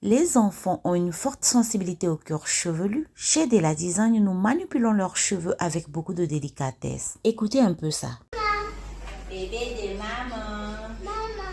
Les enfants ont une forte sensibilité au cuir chevelu. Chez Della Design, nous manipulons leurs cheveux avec beaucoup de délicatesse. Écoutez un peu ça. Bébé de maman. Maman,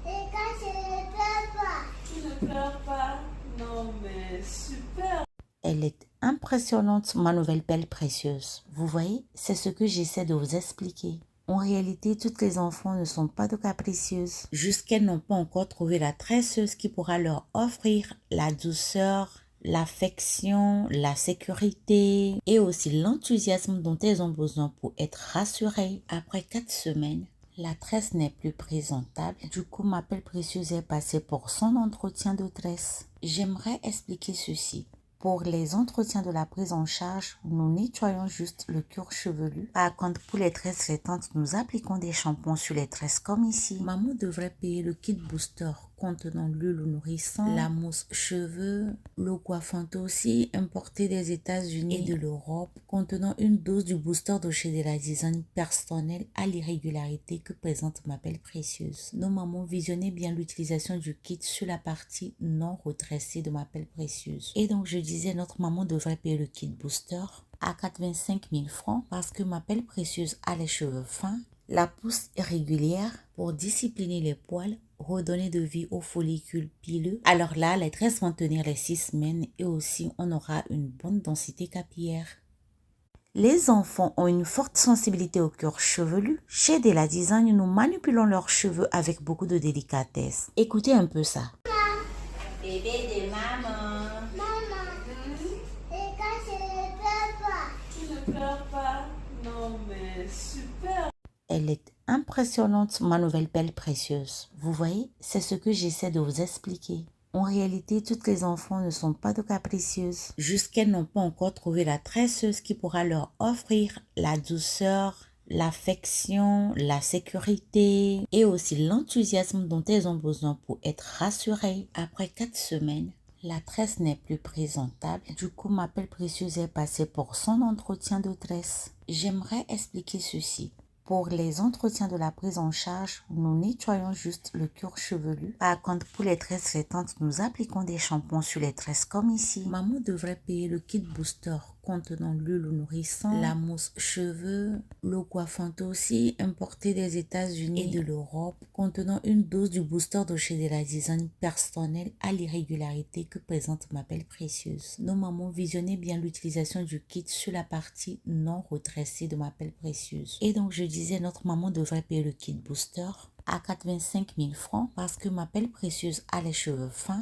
regarde, je ne pleure pas. Tu ne pleures pas? Non mais super. Elle est impressionnante, ma nouvelle perle précieuse. Vous voyez, c'est ce que j'essaie de vous expliquer. En réalité, toutes les enfants ne sont pas de capricieuses, juste qu'elles n'ont pas encore trouvé la tresseuse qui pourra leur offrir la douceur, l'affection, la sécurité et aussi l'enthousiasme dont elles ont besoin pour être rassurées. Après 4 semaines, la tresse n'est plus présentable. Du coup, ma perle précieuse est passée pour son entretien de tresse. J'aimerais expliquer ceci. Pour les entretiens de la prise en charge, nous nettoyons juste le cuir chevelu. Par contre, pour les tresses flottantes, nous appliquons des shampoings sur les tresses comme ici. Maman devrait payer le kit booster contenant l'huile nourrissante, la mousse cheveux, l'eau coiffante aussi, importée des États-Unis et de l'Europe, contenant une dose du booster de chez Della Design personnel à l'irrégularité que présente ma perle précieuse. Nos mamans, visionnez bien l'utilisation du kit sur la partie non redressée de ma perle précieuse. Et donc, je disais, notre maman devrait payer le kit booster à 85 000 francs parce que ma perle précieuse a les cheveux fins, la pousse irrégulière pour discipliner les poils, redonner de vie aux follicules pileux. Alors là, les tresses vont tenir les 6 semaines et aussi on aura une bonne densité capillaire. Les enfants ont une forte sensibilité au cuir chevelu. Chez Della Design, nous manipulons leurs cheveux avec beaucoup de délicatesse. Écoutez un peu ça. Bébé de maman. Maman, regarde, je ne pleure pas. Tu ne pleures pas? Non mais super. Elle est impressionnante, ma nouvelle perle précieuse. Vous voyez, c'est ce que j'essaie de vous expliquer. En réalité, toutes les enfants ne sont pas de capricieuses, juste qu'elles n'ont pas encore trouvé la tresseuse qui pourra leur offrir la douceur, l'affection, la sécurité et aussi l'enthousiasme dont elles ont besoin pour être rassurées. Après 4 semaines, la tresse n'est plus présentable. Du coup, ma perle précieuse est passée pour son entretien de tresse. J'aimerais expliquer ceci. Pour les entretiens de la prise en charge, nous nettoyons juste le cuir chevelu. Par contre, pour les tresses flottantes, nous appliquons des shampoings sur les tresses comme ici. Maman devrait payer le kit booster contenant l'huile nourrissante, la mousse cheveux, l'eau coiffante aussi, importée des États-Unis et de l'Europe, contenant une dose du booster de chez Della Design personnel à l'irrégularité que présente ma perle précieuse. Nos mamans, visionnez bien l'utilisation du kit sur la partie non redressée de ma perle précieuse. Et donc, je disais, notre maman devrait payer le kit booster à 85 000 francs parce que ma perle précieuse a les cheveux fins,